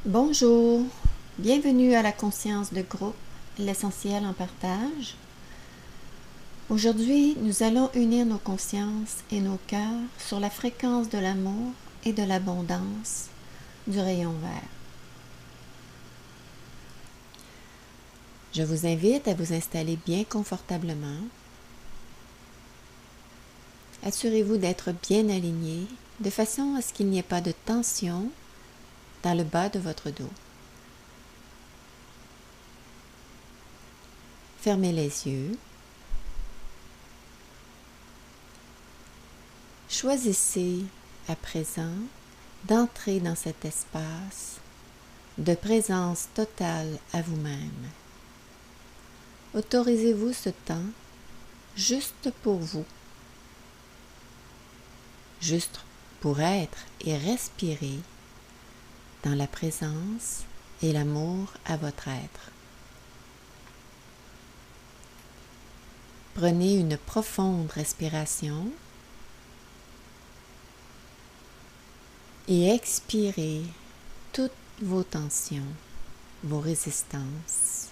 Bonjour, bienvenue à la conscience de groupe, l'essentiel en partage. Aujourd'hui, nous allons unir nos consciences et nos cœurs sur la fréquence de l'amour et de l'abondance du rayon vert. Je vous invite à vous installer bien confortablement. Assurez-vous d'être bien aligné de façon à ce qu'il n'y ait pas de tension dans le bas de votre dos. Fermez les yeux. Choisissez à présent d'entrer dans cet espace de présence totale à vous-même. Autorisez-vous ce temps juste pour vous, juste pour être et respirer dans la présence et l'amour à votre être. Prenez une profonde respiration et expirez toutes vos tensions, vos résistances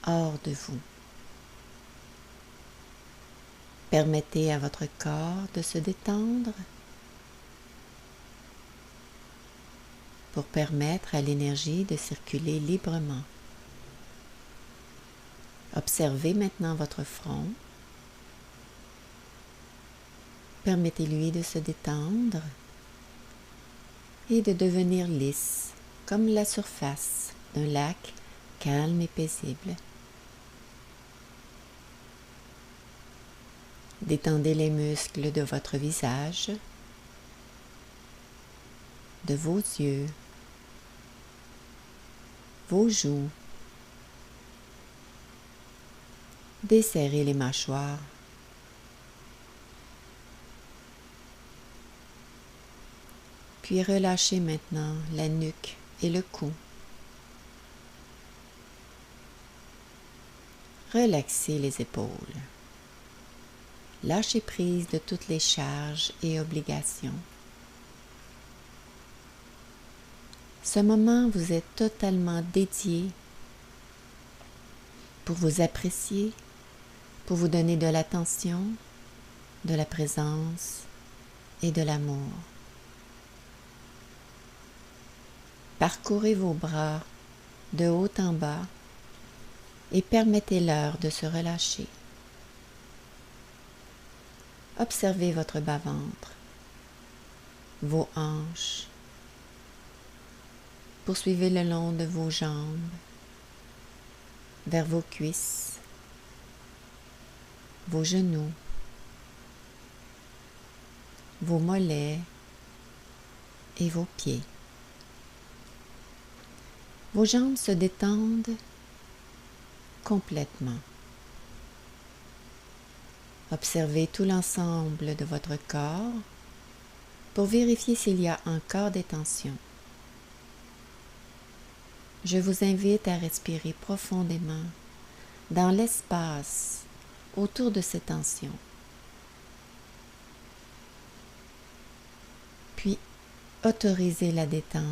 hors de vous. Permettez à votre corps de se détendre pour permettre à l'énergie de circuler librement. Observez maintenant votre front. Permettez-lui de se détendre et de devenir lisse comme la surface d'un lac calme et paisible. Détendez les muscles de votre visage, de vos yeux, vos joues. Desserrez les mâchoires. Puis relâchez maintenant la nuque et le cou. Relaxez les épaules. Lâchez prise de toutes les charges et obligations. Ce moment vous est totalement dédié pour vous apprécier, pour vous donner de l'attention, de la présence et de l'amour. Parcourez vos bras de haut en bas et permettez-leur de se relâcher. Observez votre bas-ventre, vos hanches. Poursuivez le long de vos jambes, vers vos cuisses, vos genoux, vos mollets et vos pieds. Vos jambes se détendent complètement. Observez tout l'ensemble de votre corps pour vérifier s'il y a encore des tensions. Je vous invite à respirer profondément dans l'espace autour de ces tensions. Puis, autorisez la détente.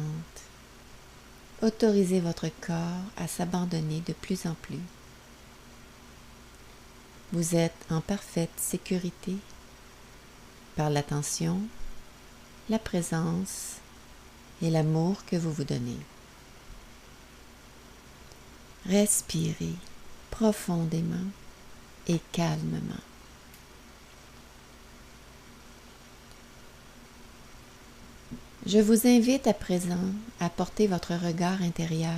Autorisez votre corps à s'abandonner de plus en plus. Vous êtes en parfaite sécurité par l'attention, la présence et l'amour que vous vous donnez. Respirez profondément et calmement. Je vous invite à présent à porter votre regard intérieur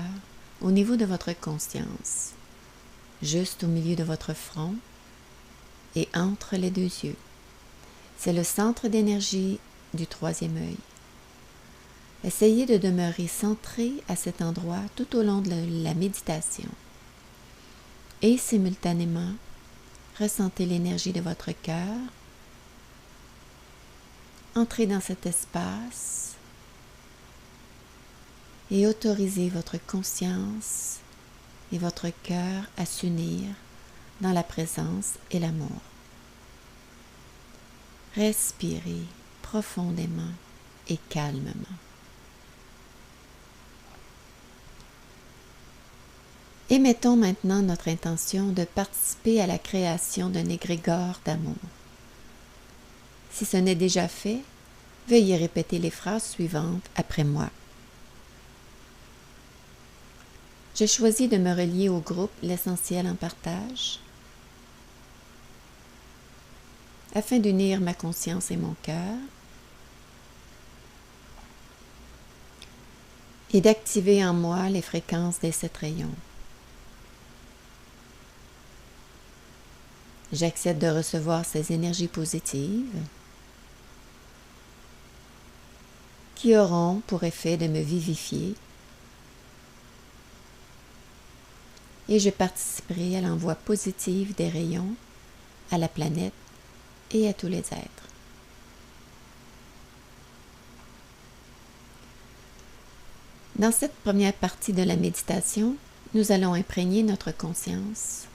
au niveau de votre conscience, juste au milieu de votre front et entre les deux yeux. C'est le centre d'énergie du troisième œil. Essayez de demeurer centré à cet endroit tout au long de la méditation. Et simultanément, ressentez l'énergie de votre cœur. Entrez dans cet espace et autorisez votre conscience et votre cœur à s'unir dans la présence et l'amour. Respirez profondément et calmement. Émettons maintenant notre intention de participer à la création d'un égrégore d'amour. Si ce n'est déjà fait, veuillez répéter les phrases suivantes après moi. Je choisis de me relier au groupe L'Essentiel en partage afin d'unir ma conscience et mon cœur et d'activer en moi les fréquences des 7 rayons. J'accepte de recevoir ces énergies positives qui auront pour effet de me vivifier et je participerai à l'envoi positif des rayons à la planète et à tous les êtres. Dans cette première partie de la méditation, nous allons imprégner notre conscience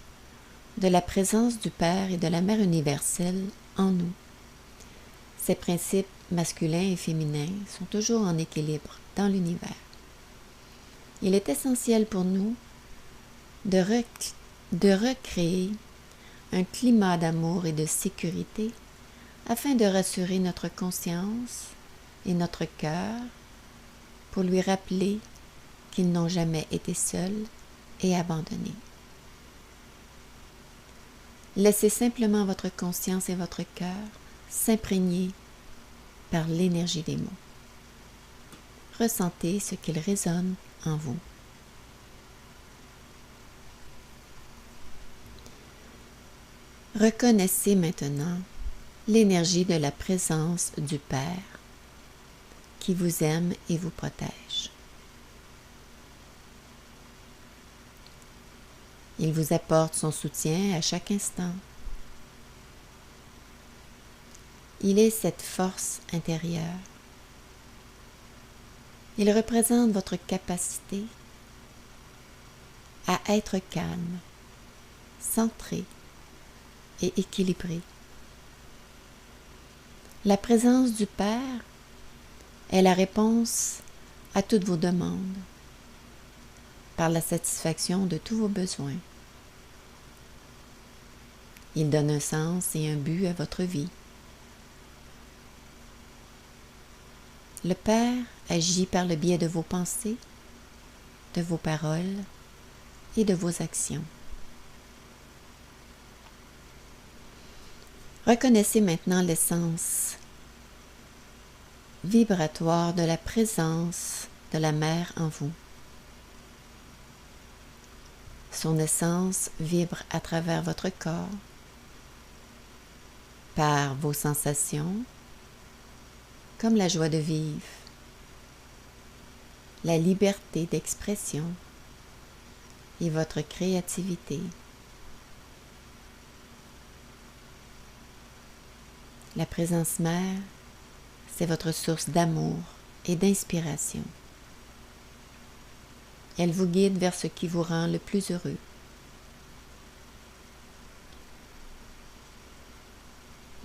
de la présence du Père et de la Mère universelle en nous. Ces principes masculins et féminins sont toujours en équilibre dans l'univers. Il est essentiel pour nous de recréer un climat d'amour et de sécurité afin de rassurer notre conscience et notre cœur pour lui rappeler qu'ils n'ont jamais été seuls et abandonnés. Laissez simplement votre conscience et votre cœur s'imprégner par l'énergie des mots. Ressentez ce qu'ils résonnent en vous. Reconnaissez maintenant l'énergie de la présence du Père qui vous aime et vous protège. Il vous apporte son soutien à chaque instant. Il est cette force intérieure. Il représente votre capacité à être calme, centré et équilibré. La présence du Père est la réponse à toutes vos demandes, par la satisfaction de tous vos besoins. Il donne un sens et un but à votre vie. Le Père agit par le biais de vos pensées, de vos paroles et de vos actions. Reconnaissez maintenant l'essence vibratoire de la présence de la Mère en vous. Son essence vibre à travers votre corps, par vos sensations, comme la joie de vivre, la liberté d'expression et votre créativité. La présence mère, c'est votre source d'amour et d'inspiration. Elle vous guide vers ce qui vous rend le plus heureux.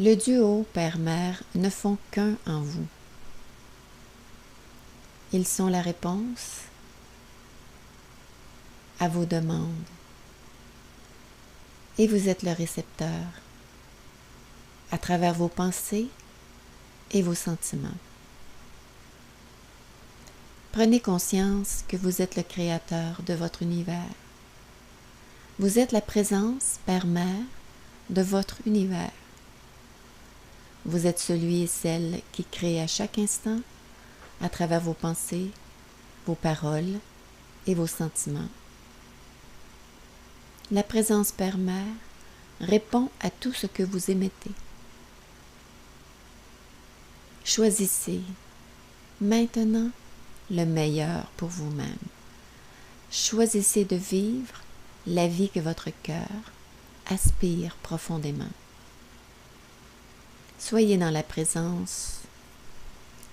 Le duo Père-Mère ne font qu'un en vous. Ils sont la réponse à vos demandes et vous êtes le récepteur à travers vos pensées et vos sentiments. Prenez conscience que vous êtes le créateur de votre univers. Vous êtes la présence Père-Mère de votre univers. Vous êtes celui et celle qui crée à chaque instant à travers vos pensées, vos paroles et vos sentiments. La présence Père-Mère répond à tout ce que vous émettez. Choisissez maintenant le meilleur pour vous-même. Choisissez de vivre la vie que votre cœur aspire profondément. Soyez dans la présence,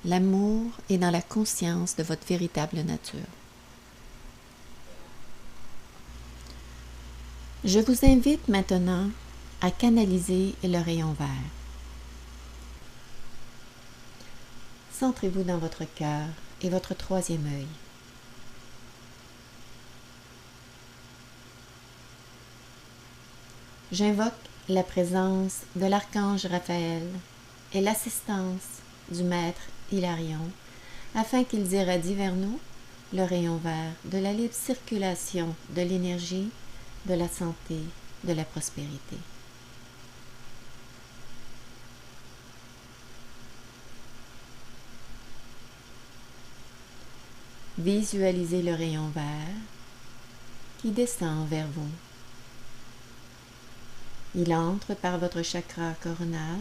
l'amour et dans la conscience de votre véritable nature. Je vous invite maintenant à canaliser le rayon vert. Centrez-vous dans votre cœur et votre troisième œil. J'invoque la présence de l'archange Raphaël et l'assistance du maître Hilarion afin qu'ils irradient vers nous le rayon vert de la libre circulation de l'énergie, de la santé, de la prospérité. Visualisez le rayon vert qui descend vers vous. Il entre par votre chakra coronal.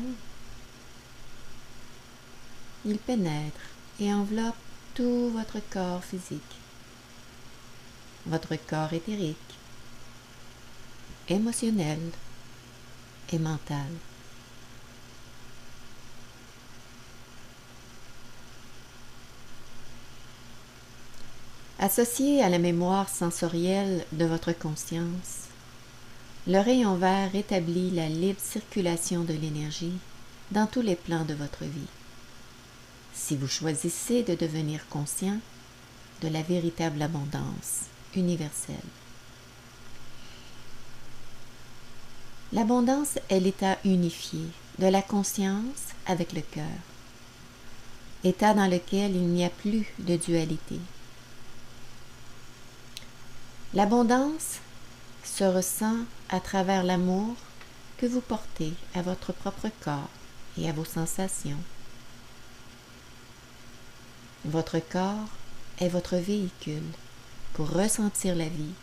Il pénètre et enveloppe tout votre corps physique, votre corps éthérique, émotionnel et mental. Associé à la mémoire sensorielle de votre conscience, le rayon vert rétablit la libre circulation de l'énergie dans tous les plans de votre vie. Si vous choisissez de devenir conscient de la véritable abondance universelle. L'abondance est l'état unifié de la conscience avec le cœur, état dans lequel il n'y a plus de dualité. L'abondance se ressent à travers l'amour que vous portez à votre propre corps et à vos sensations. Votre corps est votre véhicule pour ressentir la vie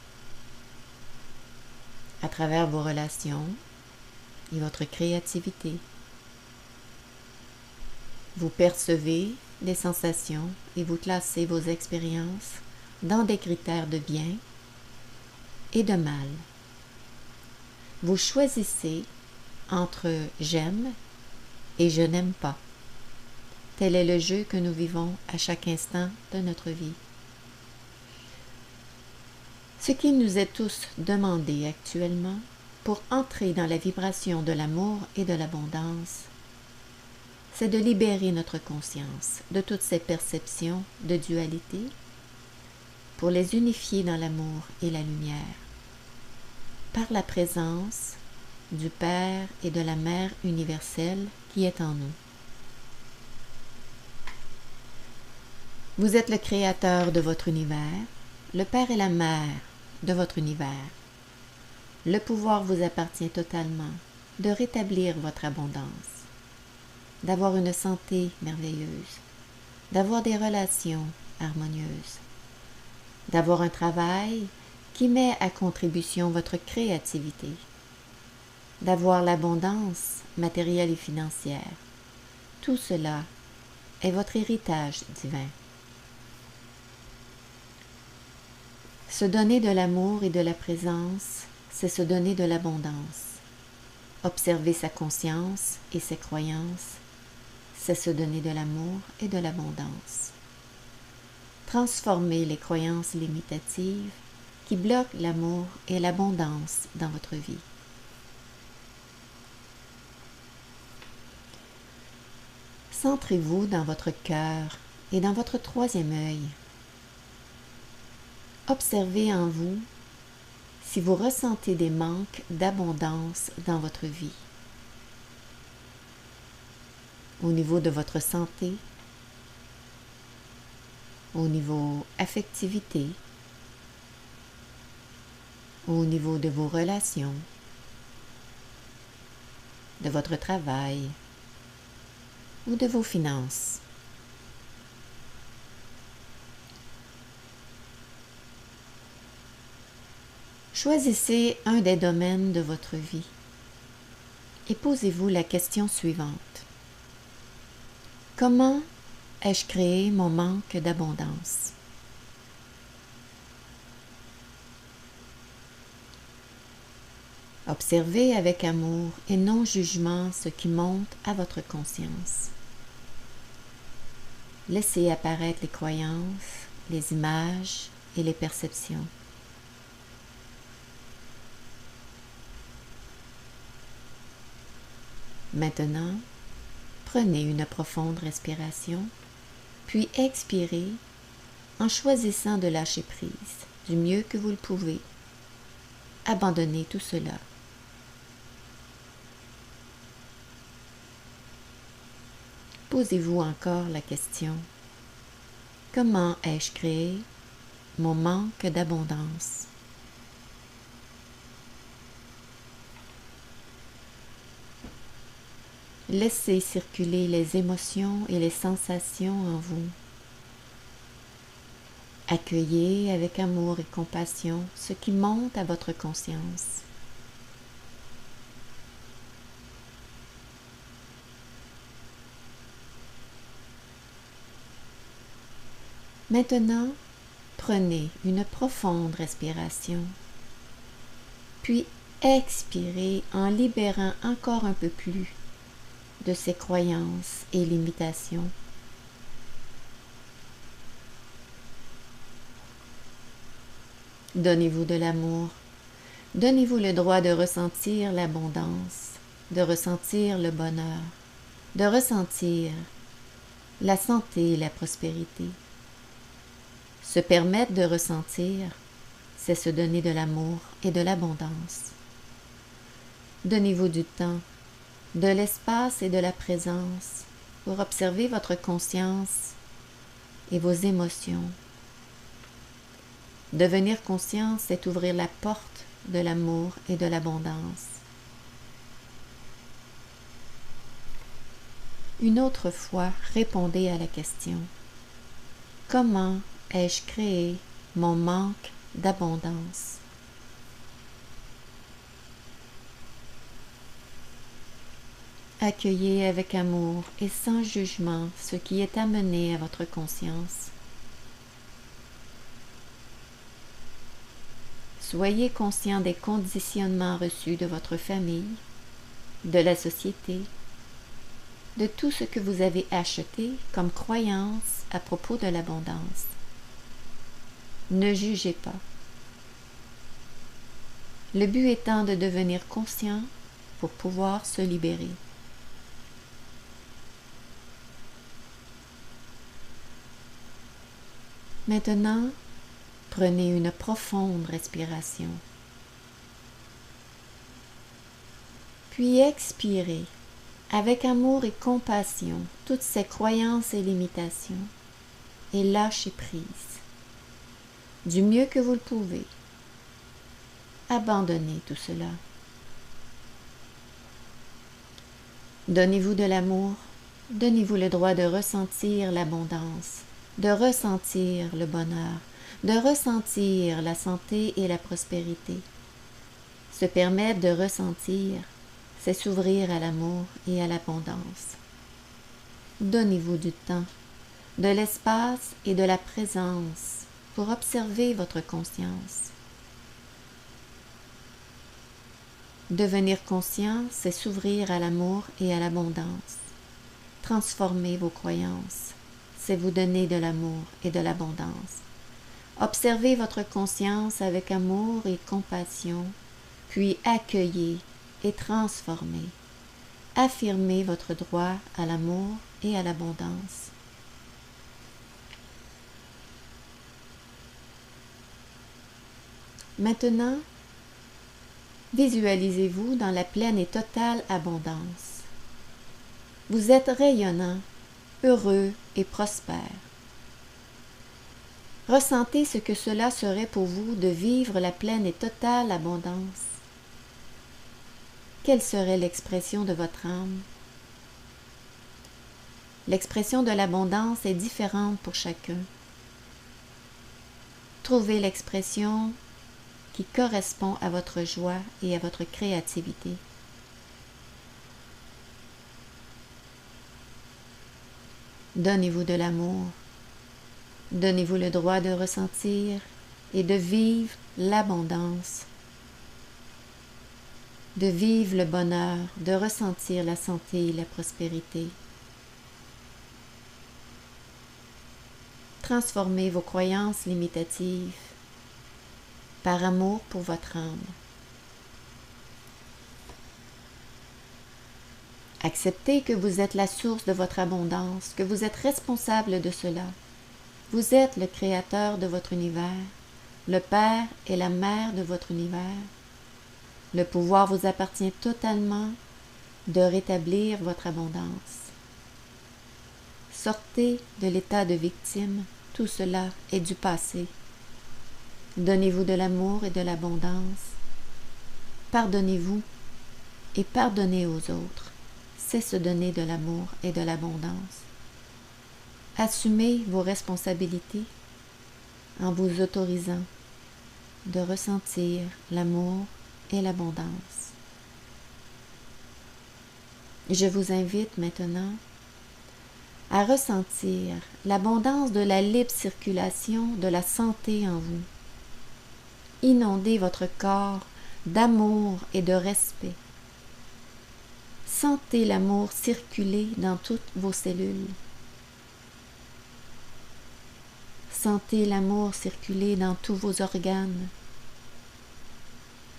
à travers vos relations et votre créativité. Vous percevez des sensations et vous classez vos expériences dans des critères de bien et de mal. Vous choisissez entre j'aime et je n'aime pas. Tel est le jeu que nous vivons à chaque instant de notre vie. Ce qui nous est tous demandé actuellement pour entrer dans la vibration de l'amour et de l'abondance, c'est de libérer notre conscience de toutes ces perceptions de dualité pour les unifier dans l'amour et la lumière, par la présence du Père et de la Mère universelle qui est en nous. Vous êtes le créateur de votre univers, le Père et la Mère de votre univers. Le pouvoir vous appartient totalement de rétablir votre abondance, d'avoir une santé merveilleuse, d'avoir des relations harmonieuses, d'avoir un travail qui met à contribution votre créativité, d'avoir l'abondance matérielle et financière. Tout cela est votre héritage divin. Se donner de l'amour et de la présence, c'est se donner de l'abondance. Observer sa conscience et ses croyances, c'est se donner de l'amour et de l'abondance. Transformer les croyances limitatives qui bloquent l'amour et l'abondance dans votre vie. Centrez-vous dans votre cœur et dans votre troisième œil. Observez en vous si vous ressentez des manques d'abondance dans votre vie. Au niveau de votre santé, au niveau affectivité, au niveau de vos relations, de votre travail ou de vos finances. Choisissez un des domaines de votre vie et posez-vous la question suivante. Comment ai-je créé mon manque d'abondance? Observez avec amour et non jugement ce qui monte à votre conscience. Laissez apparaître les croyances, les images et les perceptions. Maintenant, prenez une profonde respiration, puis expirez en choisissant de lâcher prise du mieux que vous le pouvez. Abandonnez tout cela. Posez-vous encore la question: comment ai-je créé mon manque d'abondance? Laissez circuler les émotions et les sensations en vous. Accueillez avec amour et compassion ce qui monte à votre conscience. Maintenant, prenez une profonde respiration, puis expirez en libérant encore un peu plus de ces croyances et limitations. Donnez-vous de l'amour. Donnez-vous le droit de ressentir l'abondance, de ressentir le bonheur, de ressentir la santé et la prospérité. Se permettre de ressentir, c'est se donner de l'amour et de l'abondance. Donnez-vous du temps, de l'espace et de la présence pour observer votre conscience et vos émotions. Devenir conscient, c'est ouvrir la porte de l'amour et de l'abondance. Une autre fois, répondez à la question: comment ai-je créé mon manque d'abondance? Accueillez avec amour et sans jugement ce qui est amené à votre conscience. Soyez conscient des conditionnements reçus de votre famille, de la société, de tout ce que vous avez acheté comme croyance à propos de l'abondance. Ne jugez pas. Le but étant de devenir conscient pour pouvoir se libérer. Maintenant, prenez une profonde respiration. Puis expirez avec amour et compassion toutes ces croyances et limitations et lâchez prise. Du mieux que vous le pouvez, abandonnez tout cela. Donnez-vous de l'amour, donnez-vous le droit de ressentir l'abondance, de ressentir le bonheur, de ressentir la santé et la prospérité. Se permettre de ressentir, c'est s'ouvrir à l'amour et à l'abondance. Donnez-vous du temps, de l'espace et de la présence pour observer votre conscience. Devenir conscient, c'est s'ouvrir à l'amour et à l'abondance. Transformer vos croyances, c'est vous donner de l'amour et de l'abondance. Observez votre conscience avec amour et compassion, puis accueillez et transformez. Affirmez votre droit à l'amour et à l'abondance. Maintenant, visualisez-vous dans la pleine et totale abondance. Vous êtes rayonnant, heureux et prospère. Ressentez ce que cela serait pour vous de vivre la pleine et totale abondance. Quelle serait l'expression de votre âme? L'expression de l'abondance est différente pour chacun. Trouvez l'expression qui correspond à votre joie et à votre créativité. Donnez-vous de l'amour. Donnez-vous le droit de ressentir et de vivre l'abondance, de vivre le bonheur, de ressentir la santé et la prospérité. Transformez vos croyances limitatives par amour pour votre âme. Acceptez que vous êtes la source de votre abondance, que vous êtes responsable de cela. Vous êtes le créateur de votre univers, le père et la mère de votre univers. Le pouvoir vous appartient totalement de rétablir votre abondance. Sortez de l'état de victime, tout cela est du passé. Donnez-vous de l'amour et de l'abondance. Pardonnez-vous et pardonnez aux autres. C'est se donner de l'amour et de l'abondance. Assumez vos responsabilités en vous autorisant de ressentir l'amour et l'abondance. Je vous invite maintenant à ressentir l'abondance de la libre circulation de la santé en vous. Inondez votre corps d'amour et de respect. Sentez l'amour circuler dans toutes vos cellules. Sentez l'amour circuler dans tous vos organes.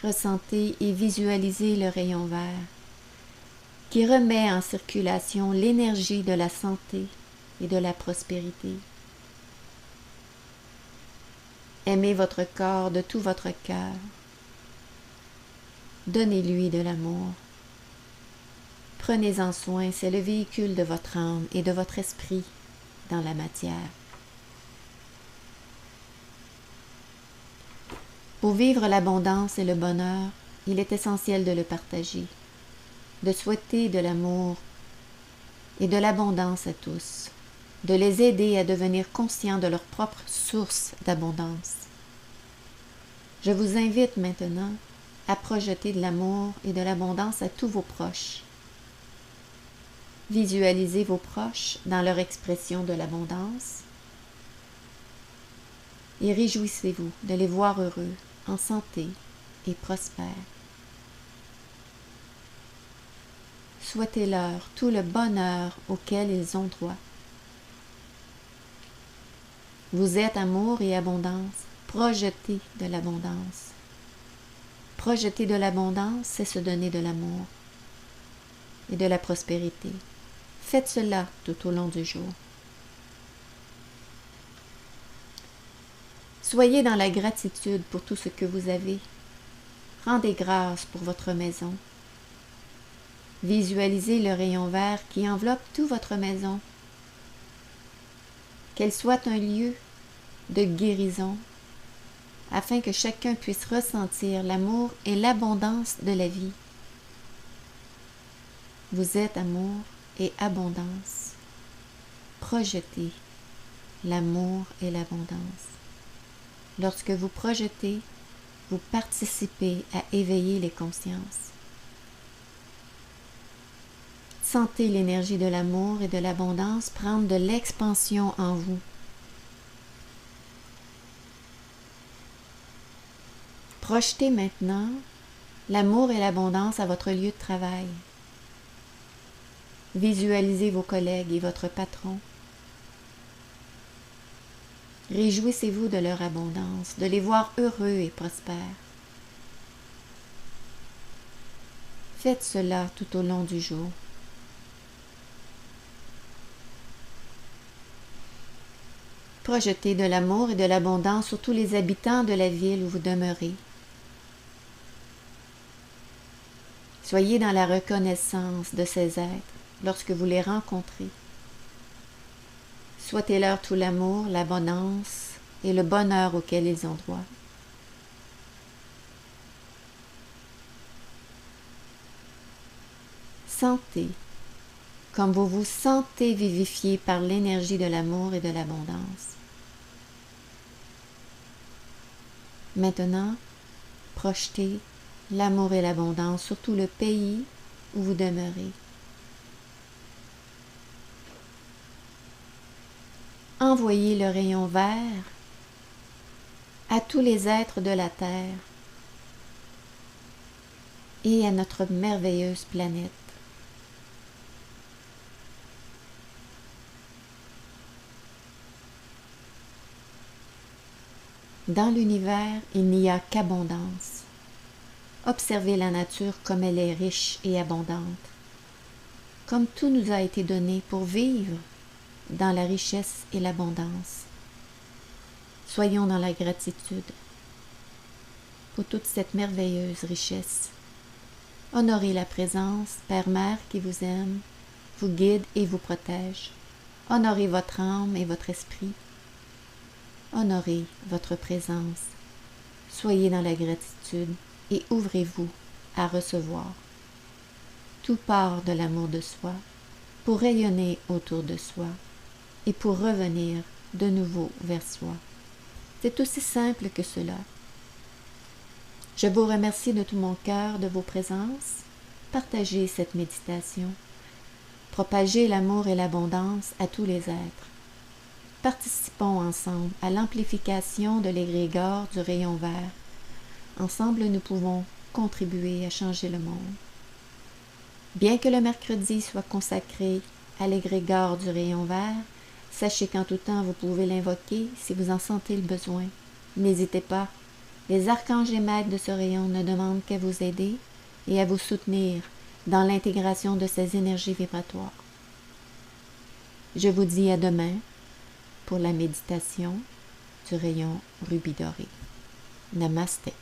Ressentez et visualisez le rayon vert qui remet en circulation l'énergie de la santé et de la prospérité. Aimez votre corps de tout votre cœur. Donnez-lui de l'amour. Prenez-en soin, c'est le véhicule de votre âme et de votre esprit dans la matière. Pour vivre l'abondance et le bonheur, il est essentiel de le partager, de souhaiter de l'amour et de l'abondance à tous, de les aider à devenir conscients de leur propre source d'abondance. Je vous invite maintenant à projeter de l'amour et de l'abondance à tous vos proches. Visualisez vos proches dans leur expression de l'abondance et réjouissez-vous de les voir heureux, en santé et prospères. Souhaitez-leur tout le bonheur auquel ils ont droit. Vous êtes amour et abondance. Projetez de l'abondance. Projeter de l'abondance, c'est se donner de l'amour et de la prospérité. Faites cela tout au long du jour. Soyez dans la gratitude pour tout ce que vous avez. Rendez grâce pour votre maison. Visualisez le rayon vert qui enveloppe toute votre maison. Qu'elle soit un lieu de guérison, afin que chacun puisse ressentir l'amour et l'abondance de la vie. Vous êtes amour et abondance. Projetez l'amour et l'abondance. Lorsque vous projetez, vous participez à éveiller les consciences. Sentez l'énergie de l'amour et de l'abondance prendre de l'expansion en vous. Projetez maintenant l'amour et l'abondance à votre lieu de travail. Visualisez vos collègues et votre patron. Réjouissez-vous de leur abondance, de les voir heureux et prospères. Faites cela tout au long du jour. Projetez de l'amour et de l'abondance sur tous les habitants de la ville où vous demeurez. Soyez dans la reconnaissance de ces êtres lorsque vous les rencontrez. Souhaitez-leur tout l'amour, l'abondance et le bonheur auquel ils ont droit. Sentez comme vous vous sentez vivifié par l'énergie de l'amour et de l'abondance. Maintenant, projetez l'amour et l'abondance sur tout le pays où vous demeurez. Envoyez le rayon vert à tous les êtres de la Terre et à notre merveilleuse planète. Dans l'univers, il n'y a qu'abondance. Observez la nature comme elle est riche et abondante, comme tout nous a été donné pour vivre dans la richesse et l'abondance. Soyons dans la gratitude pour toute cette merveilleuse richesse. Honorez la présence, Père-Mère qui vous aime, vous guide et vous protège. Honorez votre âme et votre esprit. Honorez votre présence. Soyez dans la gratitude et ouvrez-vous à recevoir. Tout part de l'amour de soi pour rayonner autour de soi et pour revenir de nouveau vers soi. C'est aussi simple que cela. Je vous remercie de tout mon cœur de vos présences. Partagez cette méditation. Propagez l'amour et l'abondance à tous les êtres. Participons ensemble à l'amplification de l'égrégore du rayon vert. Ensemble, nous pouvons contribuer à changer le monde. Bien que le mercredi soit consacré à l'égrégore du rayon vert, sachez qu'en tout temps, vous pouvez l'invoquer si vous en sentez le besoin. N'hésitez pas. Les archanges et maîtres de ce rayon ne demandent qu'à vous aider et à vous soutenir dans l'intégration de ces énergies vibratoires. Je vous dis à demain pour la méditation du rayon rubis doré. Namasté.